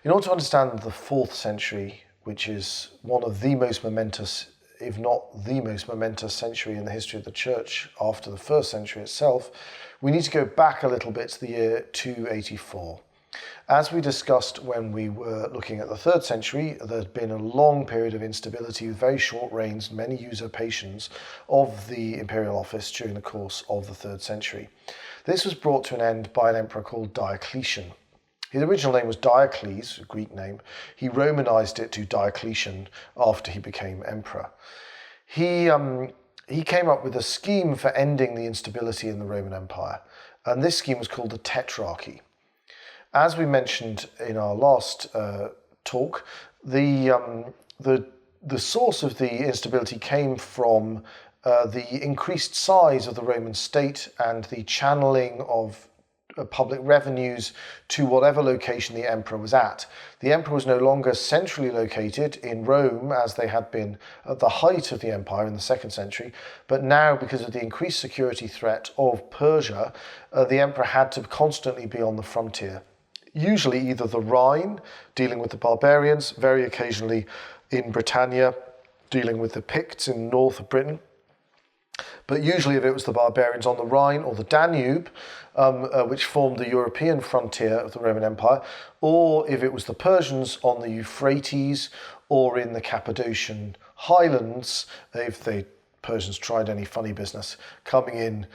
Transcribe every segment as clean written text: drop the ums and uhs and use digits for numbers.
In order to understand the 4th century, which is one of the most momentous, if not the most momentous century in the history of the Church after the 1st century itself, we need to go back a little bit to the year 284. As we discussed when we were looking at the 3rd century, there's been a long period of instability with very short reigns and many usurpations of the imperial office during the course of the 3rd century. This was brought to an end by an emperor called Diocletian. His original name was Diocles, a Greek name. He Romanized it to Diocletian after he became emperor. He came up with a scheme for ending the instability in the Roman Empire, and this scheme was called the tetrarchy. As we mentioned in our last talk, the source of the instability came from the increased size of the Roman state and the channeling of public revenues to whatever location the emperor was at. The emperor was no longer centrally located in Rome as they had been at the height of the empire in the 2nd century, but now, because of the increased security threat of Persia, the emperor had to constantly be on the frontier. Usually either the Rhine, dealing with the barbarians, very occasionally in Britannia, dealing with the Picts in the north of Britain. But usually if it was the barbarians on the Rhine or the Danube, which formed the European frontier of the Roman Empire, or if it was the Persians on the Euphrates or in the Cappadocian highlands, if the Persians tried any funny business, coming in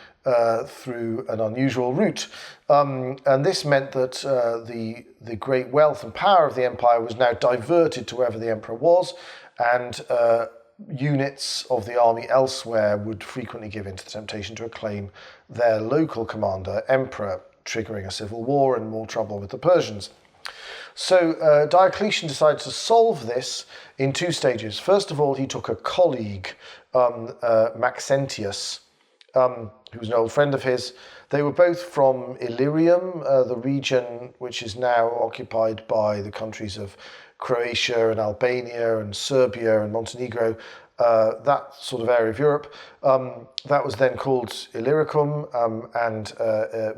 through an unusual route. And this meant that the great wealth and power of the empire was now diverted to wherever the emperor was, and units of the army elsewhere would frequently give in to the temptation to acclaim their local commander emperor, triggering a civil war and more trouble with the Persians. So Diocletian decided to solve this in 2 stages. First of all, he took a colleague, Maxentius, who was an old friend of his. They were both from Illyrium, the region which is now occupied by the countries of Croatia and Albania and Serbia and Montenegro, that sort of area of Europe. That was then called Illyricum, and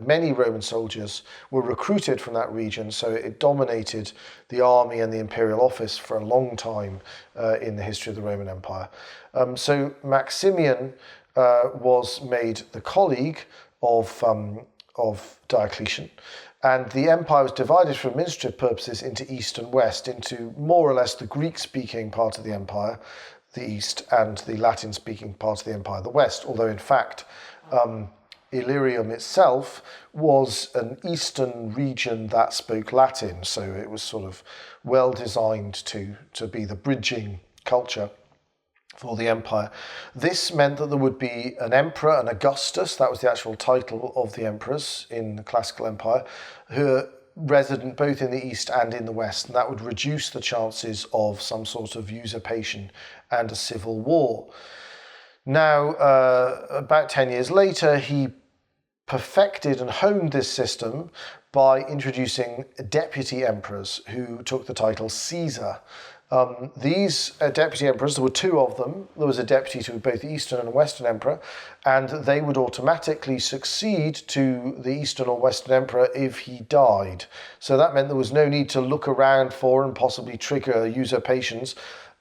many Roman soldiers were recruited from that region, so it dominated the army and the imperial office for a long time in the history of the Roman Empire. So Maximian was made the colleague of Diocletian, and the empire was divided for administrative purposes into east and west, into more or less the Greek-speaking part of the empire, the east, and the Latin-speaking part of the empire, the west, although in fact Illyrium itself was an eastern region that spoke Latin, so it was sort of well designed to be the bridging culture for the empire. This meant that there would be an emperor, an Augustus, that was the actual title of the emperors in the classical empire, who were resident both in the east and in the west, and that would reduce the chances of some sort of usurpation and a civil war. Now, about 10 years later, he perfected and honed this system by introducing deputy emperors who took the title Caesar. These deputy emperors, there were 2 of them. There was a deputy to both the Eastern and Western emperor, and they would automatically succeed to the Eastern or Western emperor if he died. So that meant there was no need to look around for and possibly trigger usurpations,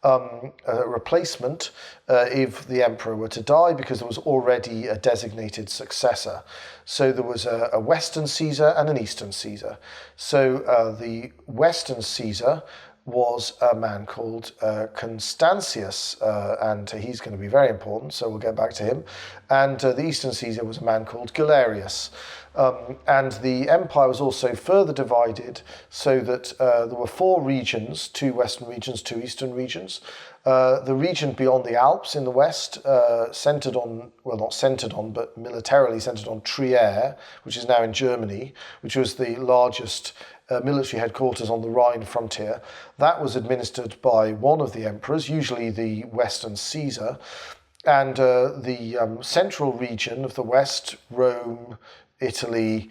a replacement if the emperor were to die, because there was already a designated successor. So there was a Western Caesar and an Eastern Caesar. So the Western Caesar was a man called Constantius, and he's going to be very important, so we'll get back to him. And the Eastern Caesar was a man called Galerius. And the empire was also further divided so that there were 4 regions, 2 western regions, 2 eastern regions. The region beyond the Alps in the west centered on, well, not centered on, but militarily centered on Trier, which is now in Germany, which was the largest military headquarters on the Rhine frontier. That was administered by one of the emperors, usually the Western Caesar. And the central region of the west, Rome, Italy,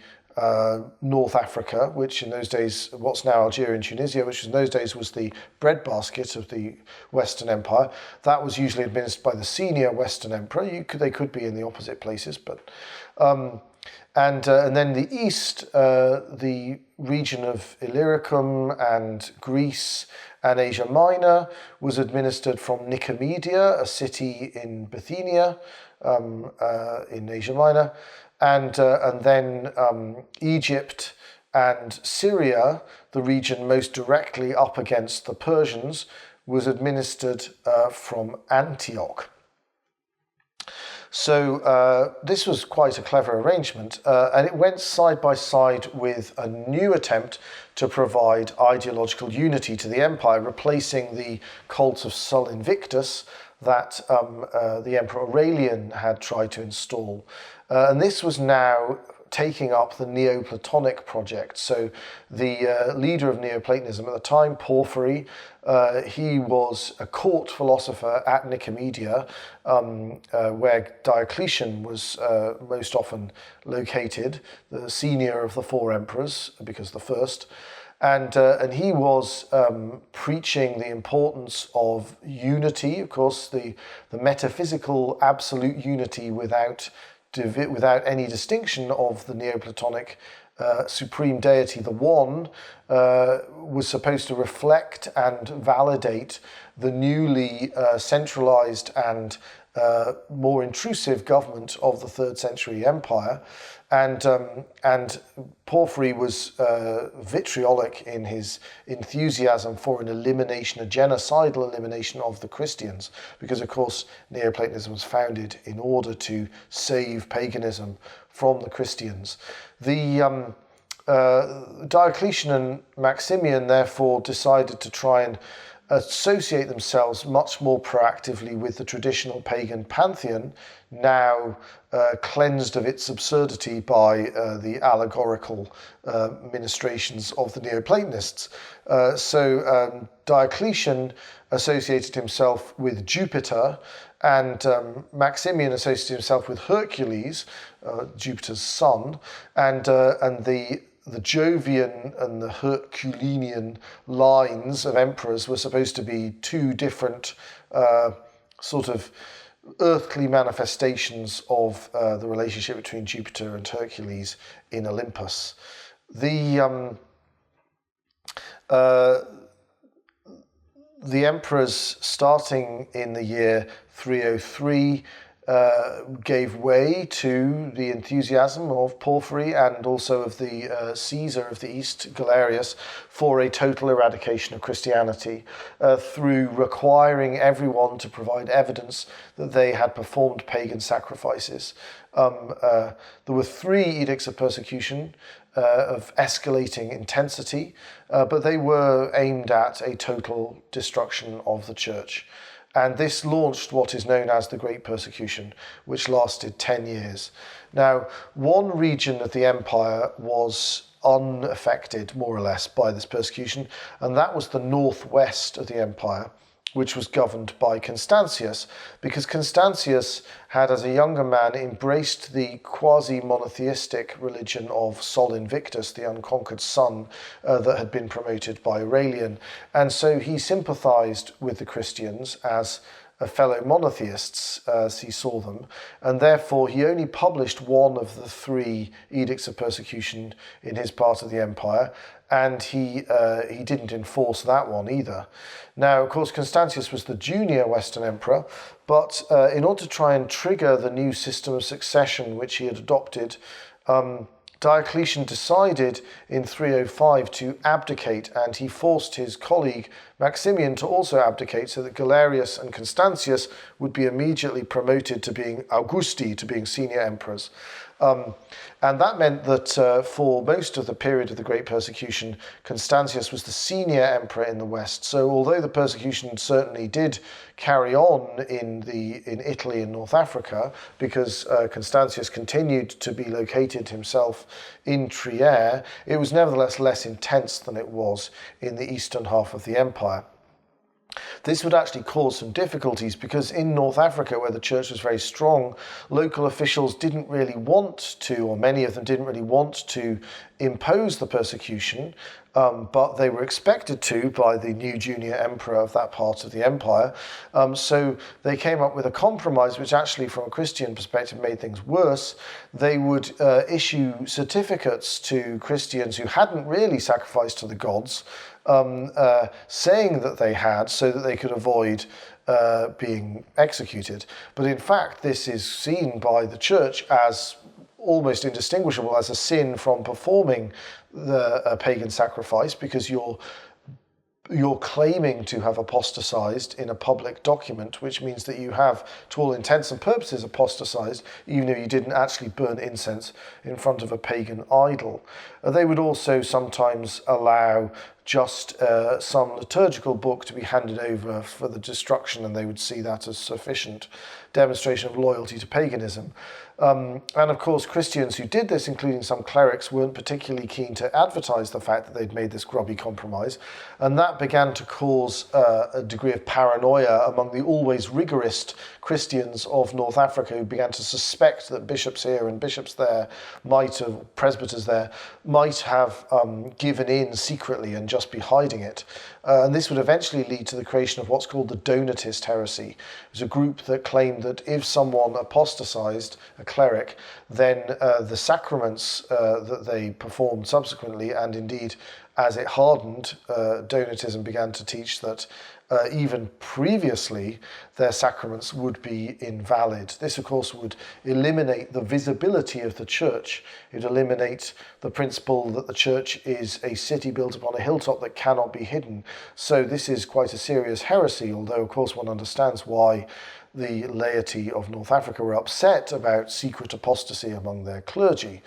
North Africa, which in those days, what's now Algeria and Tunisia, which in those days was the breadbasket of the Western Empire, that was usually administered by the senior Western emperor. They could be in the opposite places, but And then the east, the region of Illyricum and Greece and Asia Minor was administered from Nicaea, a city in Bithynia, in Asia Minor, and then Egypt and Syria, the region most directly up against the Persians, was administered from Antioch. So this was quite a clever arrangement, and it went side by side with a new attempt to provide ideological unity to the empire, replacing the cult of Sol Invictus that the Emperor Aurelian had tried to install. And this was now taking up the Neoplatonic project. So the leader of Neoplatonism at the time, Porphyry, he was a court philosopher at Nicomedia, where Diocletian was most often located, the senior of the four emperors, because the first. And he was preaching the importance of unity, of course, the metaphysical absolute unity without any distinction of the Neoplatonic supreme deity, the One, was supposed to reflect and validate the newly centralized and more intrusive government of the 3rd century empire. And Porphyry was vitriolic in his enthusiasm for an elimination, a genocidal elimination of the Christians, because of course Neoplatonism was founded in order to save paganism from the Christians. The Diocletian and Maximian therefore decided to try and associate themselves much more proactively with the traditional pagan pantheon, now cleansed of its absurdity by the allegorical ministrations of the Neoplatonists. So Diocletian associated himself with Jupiter, and Maximian associated himself with Hercules, Jupiter's son, and the Jovian and the Herculean lines of emperors were supposed to be two different sort of earthly manifestations of the relationship between Jupiter and Hercules in Olympus. The emperors, starting in the year 303, gave way to the enthusiasm of Porphyry and also of the Caesar of the East, Galerius, for a total eradication of Christianity through requiring everyone to provide evidence that they had performed pagan sacrifices. There were 3 edicts of persecution of escalating intensity, but they were aimed at a total destruction of the church. And this launched what is known as the Great Persecution, which lasted 10 years. Now, one region of the empire was unaffected, more or less, by this persecution, and that was the northwest of the empire, which was governed by Constantius, because Constantius had, as a younger man, embraced the quasi-monotheistic religion of Sol Invictus, the unconquered sun that had been promoted by Aurelian. And so he sympathized with the Christians as fellow monotheists, as he saw them, and therefore he only published one of the 3 edicts of persecution in his part of the empire, and he didn't enforce that one either. Now, of course, Constantius was the junior Western emperor, but in order to try and trigger the new system of succession which he had adopted, Diocletian decided in 305 to abdicate, and he forced his colleague Maximian to also abdicate, so that Galerius and Constantius would be immediately promoted to being Augusti, to being senior emperors. And that meant that for most of the period of the Great Persecution, Constantius was the senior emperor in the West. So although the persecution certainly did carry on in Italy and North Africa, because Constantius continued to be located himself in Trier, it was nevertheless less intense than it was in the eastern half of the empire. this would actually cause some difficulties because in North Africa, where the church was very strong, local officials didn't really want to, or many of them didn't really want to impose the persecution, but they were expected to by the new junior emperor of that part of the empire. So they came up with a compromise which actually, from a Christian perspective, made things worse. They would issue certificates to Christians who hadn't really sacrificed to the gods, saying that they had, so that they could avoid being executed. But in fact, this is seen by the church as almost indistinguishable as a sin from performing the pagan sacrifice, because you're claiming to have apostatized in a public document, which means that you have, to all intents and purposes, apostatized, even though you didn't actually burn incense in front of a pagan idol. They would also sometimes allow just some liturgical book to be handed over for the destruction, and they would see that as sufficient demonstration of loyalty to paganism. And of course, Christians who did this, including some clerics, weren't particularly keen to advertise the fact that they'd made this grubby compromise, and that began to cause a degree of paranoia among the always rigorist Christians of North Africa, who began to suspect that bishops here and bishops there presbyters there, might have given in secretly and just be hiding it. And this would eventually lead to the creation of what's called the Donatist heresy. It was a group that claimed that if someone apostatized, a cleric, then the sacraments that they performed subsequently, and indeed as it hardened, Donatism began to teach that even previously their sacraments would be invalid. This, of course, would eliminate the visibility of the church. It would eliminate the principle that the church is a city built upon a hilltop that cannot be hidden. So this is quite a serious heresy, although, of course, one understands why the laity of North Africa were upset about secret apostasy among their clergy.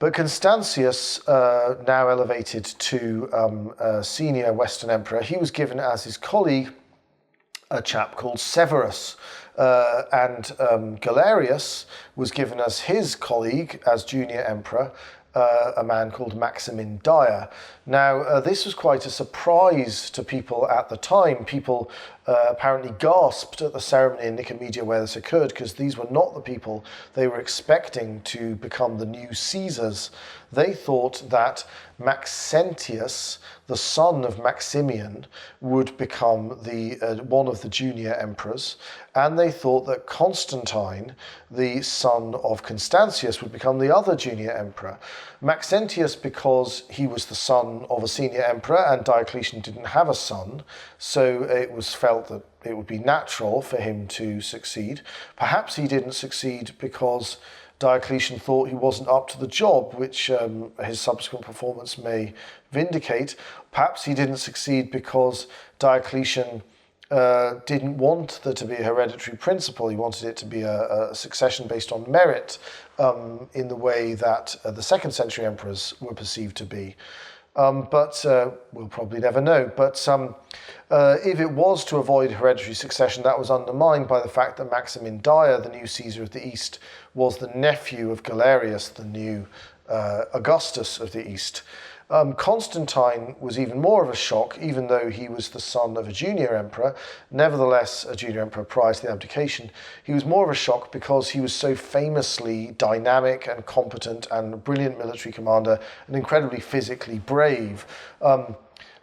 But Constantius, now elevated to senior Western emperor, he was given as his colleague a chap called Severus, and Galerius was given as his colleague, as junior emperor, a man called Maximin Dia. Now, this was quite a surprise to people at the time. People apparently gasped at the ceremony in Nicaea where this occurred, because these were not the people they were expecting to become the new Caesars. They thought that Maxentius, the son of Maximian, would become the one of the junior emperors, and they thought that Constantine, the son of Constantius, would become the other junior emperor. Maxentius, because he was the son of a senior emperor and Diocletian didn't have a son, so it was felt that it would be natural for him to succeed. Perhaps he didn't succeed because Diocletian thought he wasn't up to the job, which his subsequent performance may vindicate. Perhaps he didn't succeed because Diocletian didn't want there to be a hereditary principle. He wanted it to be a succession based on merit, in the way that the second century emperors were perceived to be. But we'll probably never know. But if it was to avoid hereditary succession, that was undermined by the fact that Maximin Dia, the new Caesar of the East, was the nephew of Galerius, the new Augustus of the East. Constantine was even more of a shock, even though he was the son of a junior emperor, nevertheless a junior emperor prior to the abdication. He was more of a shock because he was so famously dynamic and competent and a brilliant military commander and incredibly physically brave.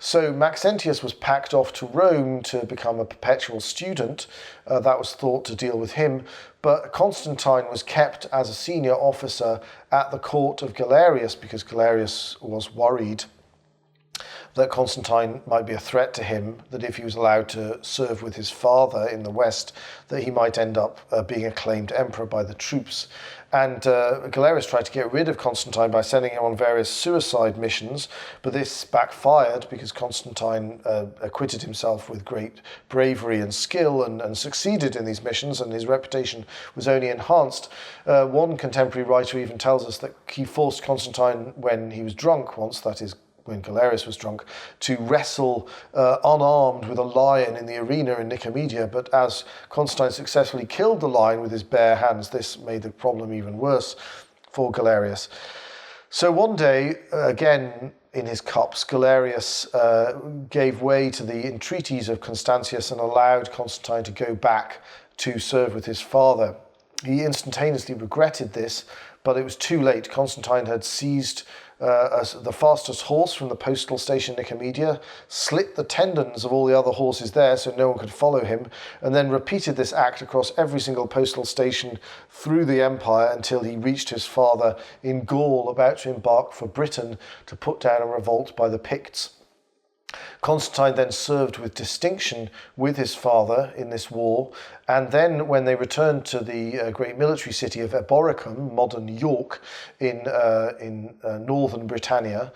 So Maxentius was packed off to Rome to become a perpetual student. That was thought to deal with him. But Constantine was kept as a senior officer at the court of Galerius because Galerius was worried that Constantine might be a threat to him, that if he was allowed to serve with his father in the West, that he might end up being acclaimed emperor by the troops. And Galerius tried to get rid of Constantine by sending him on various suicide missions, but this backfired because Constantine acquitted himself with great bravery and skill and succeeded in these missions, and his reputation was only enhanced. One contemporary writer even tells us that he forced Constantine, when he was drunk once, that is, when Galerius was drunk, to wrestle unarmed with a lion in the arena in Nicaea, but as Constantine successfully killed the lion with his bare hands, this made the problem even worse for Galerius. So one day, again in his cups, Galerius gave way to the entreaties of Constantius and allowed Constantine to go back to serve with his father. He instantaneously regretted this, but it was too late. Constantine had seized the fastest horse from the postal station Nicaea, slit the tendons of all the other horses there so no one could follow him, and then repeated this act across every single postal station through the empire until he reached his father in Gaul, about to embark for Britain to put down a revolt by the Picts. Constantine then served with distinction with his father in this war, and then when they returned to the great military city of Eboracum, modern York, in northern Britannia,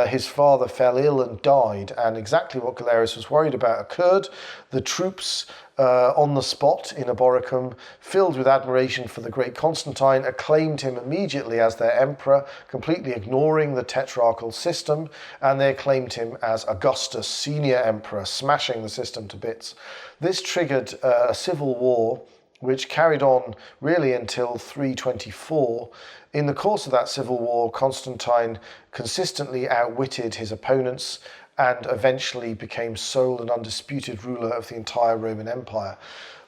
his father fell ill and died, and exactly what Galerius was worried about occurred. The troops on the spot in Eboracum, filled with admiration for the great Constantine, acclaimed him immediately as their emperor, completely ignoring the tetrarchal system, and they acclaimed him as Augustus, senior emperor, smashing the system to bits. This triggered a civil war which carried on really until 324. In the course of that civil war, Constantine consistently outwitted his opponents and eventually became sole and undisputed ruler of the entire Roman Empire.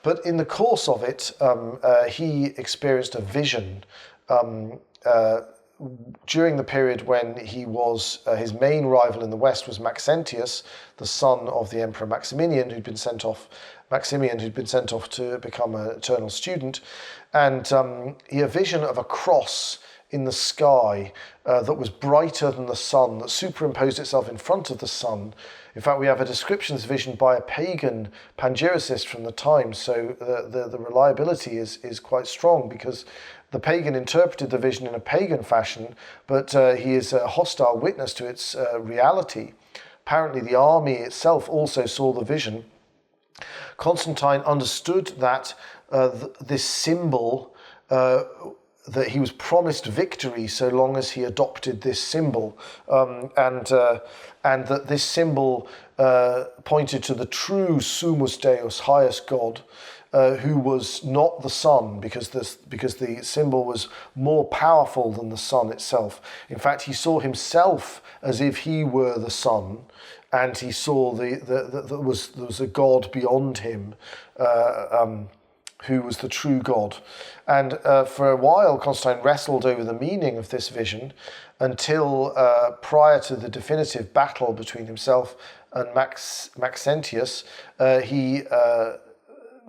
But in the course of it, he experienced a vision during the period when he was, his main rival in the West was Maxentius, the son of the Emperor Maximian, who'd been sent off to become an eternal student. And he had a vision of a cross in the sky that was brighter than the sun, that superimposed itself in front of the sun. In fact, we have a description of this vision by a pagan panegyricist from the time, so the reliability is quite strong, because the pagan interpreted the vision in a pagan fashion, but he is a hostile witness to its reality. Apparently the army itself also saw the vision. Constantine understood that this symbol, that he was promised victory so long as he adopted this symbol, and that this symbol pointed to the true Summus Deus, highest God, who was not the sun, because the symbol was more powerful than the sun itself. In fact, he saw himself as if he were the sun, and he saw there was a God beyond him, who was the true God. And for a while, Constantine wrestled over the meaning of this vision until prior to the definitive battle between himself and Maxentius, he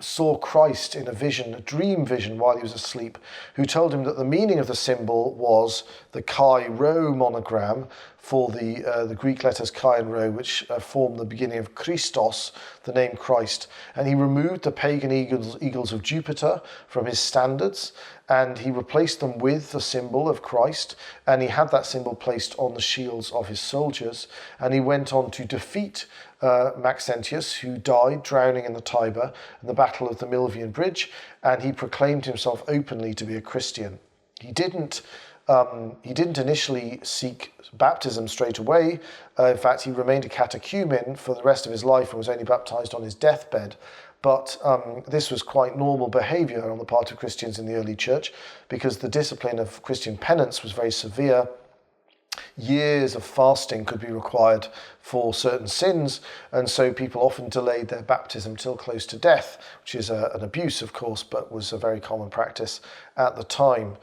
saw Christ in a vision, a dream vision, while he was asleep, who told him that the meaning of the symbol was the Chi Rho monogram for the Greek letters Chi and Rho, which form the beginning of Christos, the name Christ. And he removed the pagan eagles of Jupiter from his standards, and he replaced them with the symbol of Christ, and he had that symbol placed on the shields of his soldiers, and he went on to defeat Maxentius, who died drowning in the Tiber in the Battle of the Milvian Bridge, and he proclaimed himself openly to be a Christian. He didn't initially seek baptism straight away. In fact, he remained a catechumen for the rest of his life and was only baptized on his deathbed. But this was quite normal behavior on the part of Christians in the early church, because the discipline of Christian penance was very severe. Years of fasting could be required for certain sins, and so people often delayed their baptism till close to death, which is an abuse, of course, but was a very common practice at the time.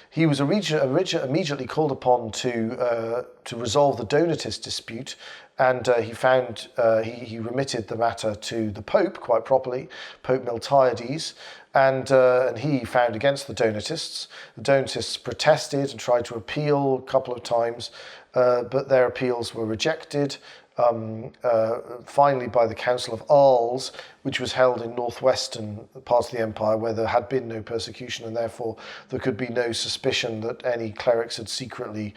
He was immediately called upon to resolve the Donatist dispute, and he remitted the matter to the Pope quite properly, Pope Miltiades, and he found against the Donatists. The Donatists protested and tried to appeal a couple of times, but their appeals were rejected, finally by the Council of Arles, which was held in northwestern parts of the empire where there had been no persecution, and therefore there could be no suspicion that any clerics had secretly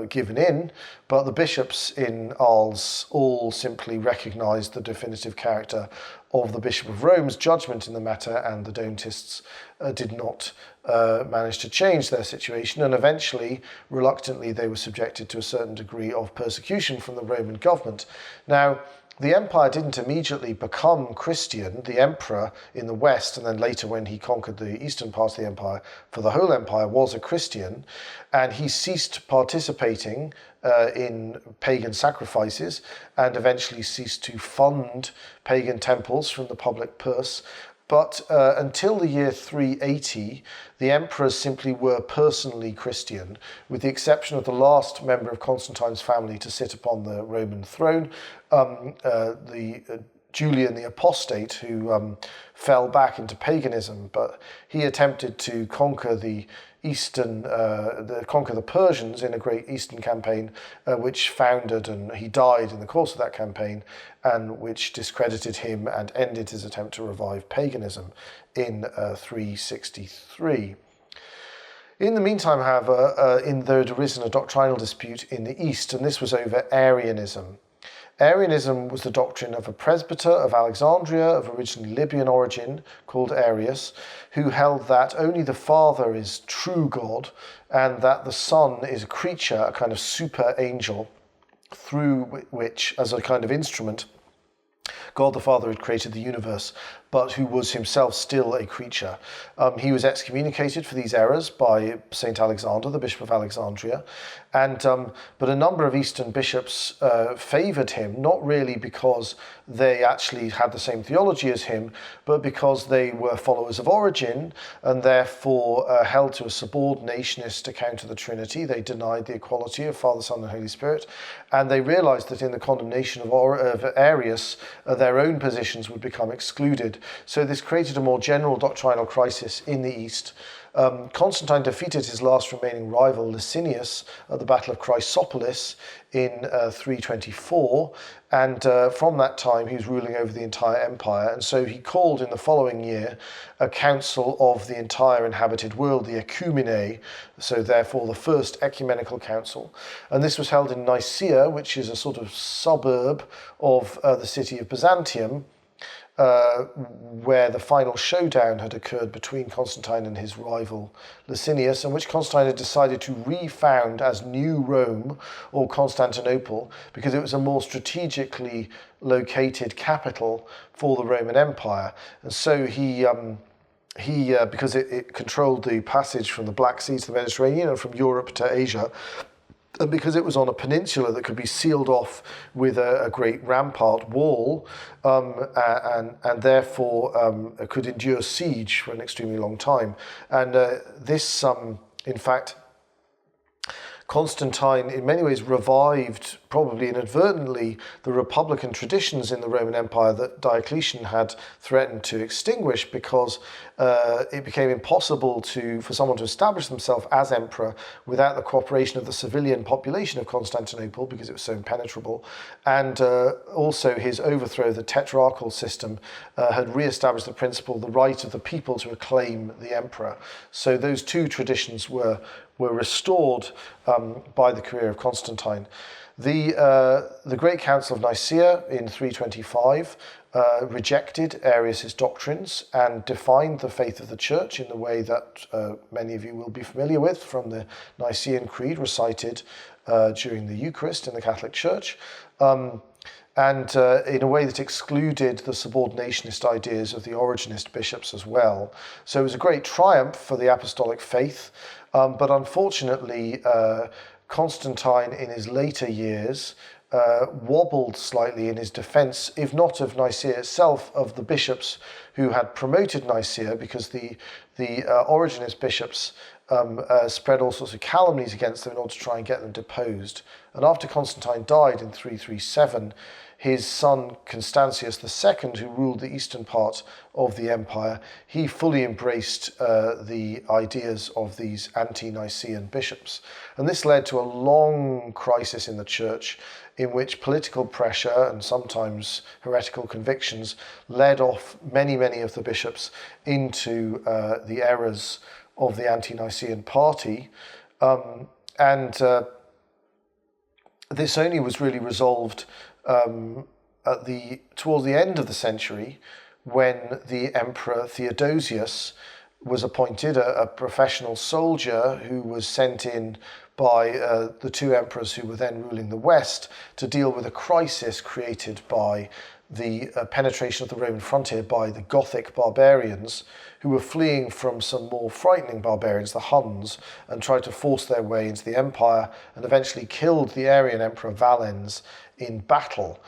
given in. But the bishops in Arles all simply recognised the definitive character of the Bishop of Rome's judgment in the matter, and the Donatists did not manage to change their situation, and eventually, reluctantly, they were subjected to a certain degree of persecution from the Roman government. Now, the empire didn't immediately become Christian. The emperor in the West, and then later when he conquered the eastern part of the empire, for the whole empire, was a Christian, and he ceased participating in pagan sacrifices and eventually ceased to fund pagan temples from the public purse. But until the year 380, the emperors simply were personally Christian, with the exception of the last member of Constantine's family to sit upon the Roman throne, Julian the Apostate, who fell back into paganism. But he attempted to conquer the Persians in a great Eastern campaign, which foundered, and he died in the course of that campaign, and which discredited him and ended his attempt to revive paganism in 363. In the meantime, however, there had arisen a doctrinal dispute in the East, and this was over Arianism. Arianism was the doctrine of a presbyter of Alexandria of originally Libyan origin called Arius, who held that only the Father is true God and that the Son is a creature, a kind of super angel, through which, as a kind of instrument, God the Father had created the universe, but who was himself still a creature. He was excommunicated for these errors by St. Alexander, the Bishop of Alexandria, but a number of Eastern bishops favoured him, not really because they actually had the same theology as him, but because they were followers of Origen and therefore held to a subordinationist account of the Trinity. They denied the equality of Father, Son and Holy Spirit, and they realised that in the condemnation of Arius, their own positions would become excluded. So this created a more general doctrinal crisis in the East. Constantine defeated his last remaining rival, Licinius, at the Battle of Chrysopolis in 324, and from that time he was ruling over the entire empire, and so he called in the following year a council of the entire inhabited world, the Ecumene, so therefore the first ecumenical council, and this was held in Nicaea, which is a sort of suburb of the city of Byzantium, where the final showdown had occurred between Constantine and his rival Licinius, and which Constantine had decided to refound as New Rome or Constantinople because it was a more strategically located capital for the Roman Empire. And so he because it controlled the passage from the Black Sea to the Mediterranean and from Europe to Asia, and because it was on a peninsula that could be sealed off with a great rampart wall, and therefore could endure siege for an extremely long time. And this, in fact, Constantine in many ways revived, probably inadvertently, the republican traditions in the Roman Empire that Diocletian had threatened to extinguish, because it became impossible for someone to establish themselves as emperor without the cooperation of the civilian population of Constantinople, because it was so impenetrable. And also his overthrow, the tetrarchal system, had re-established the principle, the right of the people to acclaim the emperor. So those two traditions were restored by the career of Constantine. The Great Council of Nicaea in 325 rejected Arius' doctrines and defined the faith of the Church in the way that many of you will be familiar with from the Nicene Creed recited during the Eucharist in the Catholic Church, and in a way that excluded the subordinationist ideas of the Origenist bishops as well. So it was a great triumph for the apostolic faith, but unfortunately Constantine in his later years wobbled slightly in his defense, if not of Nicaea itself, of the bishops who had promoted Nicaea, because the Origenist bishops spread all sorts of calumnies against them in order to try and get them deposed. And after Constantine died in 337, his son Constantius II, who ruled the eastern part of the empire, he fully embraced the ideas of these anti-Nicaean bishops. And this led to a long crisis in the church, in which political pressure and sometimes heretical convictions led off many of the bishops into the errors of the anti-Nicene party. This only was really resolved towards the end of the century, when the Emperor Theodosius was appointed, a professional soldier who was sent in by the two emperors who were then ruling the West to deal with a crisis created by the penetration of the Roman frontier by the Gothic barbarians who were fleeing from some more frightening barbarians, the Huns, and tried to force their way into the empire and eventually killed the Arian emperor Valens in battle.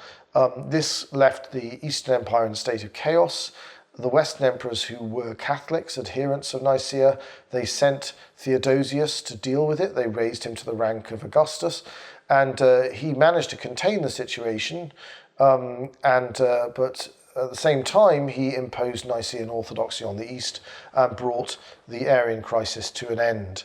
This left the Eastern Empire in a state of chaos. The Western emperors who were Catholics, adherents of Nicaea, they sent Theodosius to deal with it. They raised him to the rank of Augustus, and he managed to contain the situation. But at the same time, he imposed Nicene orthodoxy on the East and brought the Arian crisis to an end.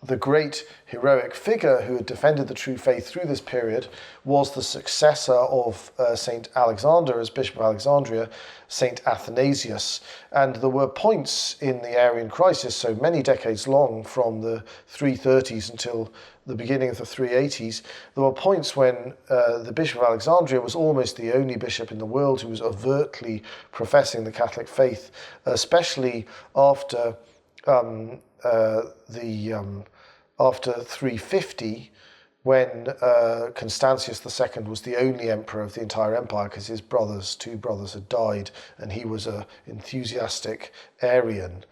The great heroic figure who had defended the true faith through this period was the successor of St. Alexander as Bishop of Alexandria, St. Athanasius. And there were points in the Arian crisis, so many decades long, from the 330s until the beginning of the 380s, there were points when the Bishop of Alexandria was almost the only bishop in the world who was overtly professing the Catholic faith, especially after after 350, when Constantius II was the only emperor of the entire empire because his two brothers had died, and he was an enthusiastic Arian.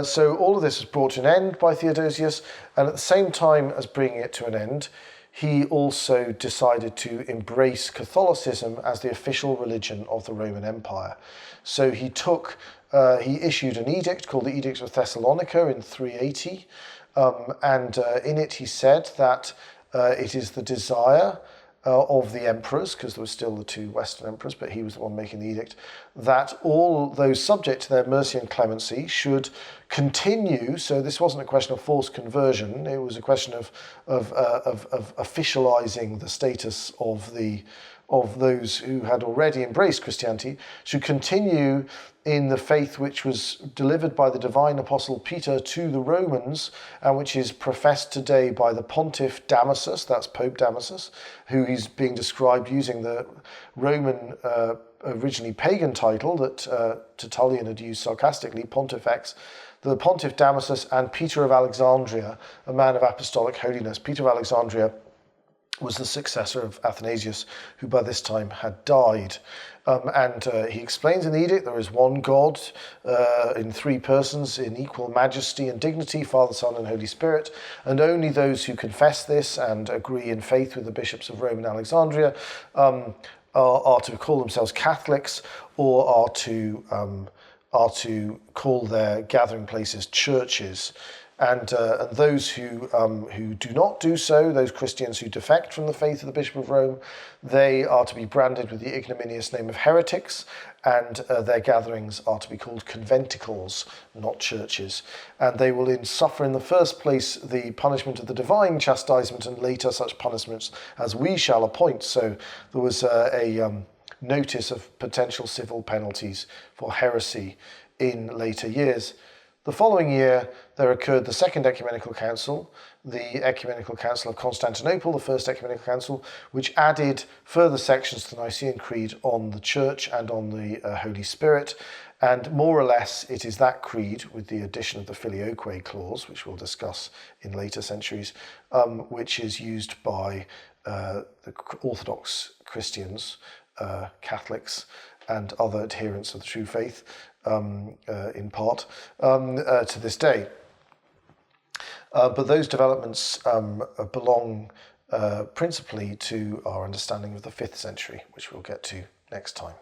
So all of this was brought to an end by Theodosius, and at the same time as bringing it to an end, he also decided to embrace Catholicism as the official religion of the Roman Empire. So he issued an edict called the Edict of Thessalonica in 380, and in it he said that it is the desire of the emperors, because there were still the two Western emperors, but he was the one making the edict, that all those subject to their mercy and clemency should continue. So this wasn't a question of forced conversion; it was a question of officializing the status of those who had already embraced Christianity, should continue in the faith which was delivered by the divine apostle Peter to the Romans, and which is professed today by the Pontiff Damasus, that's Pope Damasus, who is being described using the Roman, originally pagan title that Tertullian had used sarcastically, Pontifex, the Pontiff Damasus, and Peter of Alexandria, a man of apostolic holiness. Peter of Alexandria was the successor of Athanasius, who by this time had died. He explains in the edict there is one God in three persons in equal majesty and dignity, Father, Son, and Holy Spirit, and only those who confess this and agree in faith with the bishops of Rome and Alexandria are to call themselves Catholics, or are to call their gathering places churches. And those who do not do so, those Christians who defect from the faith of the Bishop of Rome, they are to be branded with the ignominious name of heretics, and their gatherings are to be called conventicles, not churches. And they will suffer in the first place the punishment of the divine chastisement, and later such punishments as we shall appoint. So there was a notice of potential civil penalties for heresy in later years. The following year, there occurred the Second Ecumenical Council, the Ecumenical Council of Constantinople, the First Ecumenical Council, which added further sections to the Nicene Creed on the Church and on the Holy Spirit. And more or less, it is that creed, with the addition of the Filioque clause, which we'll discuss in later centuries, which is used by the Orthodox Christians, Catholics, and other adherents of the true faith, in part, to this day. But those developments belong principally to our understanding of the 5th century, which we'll get to next time.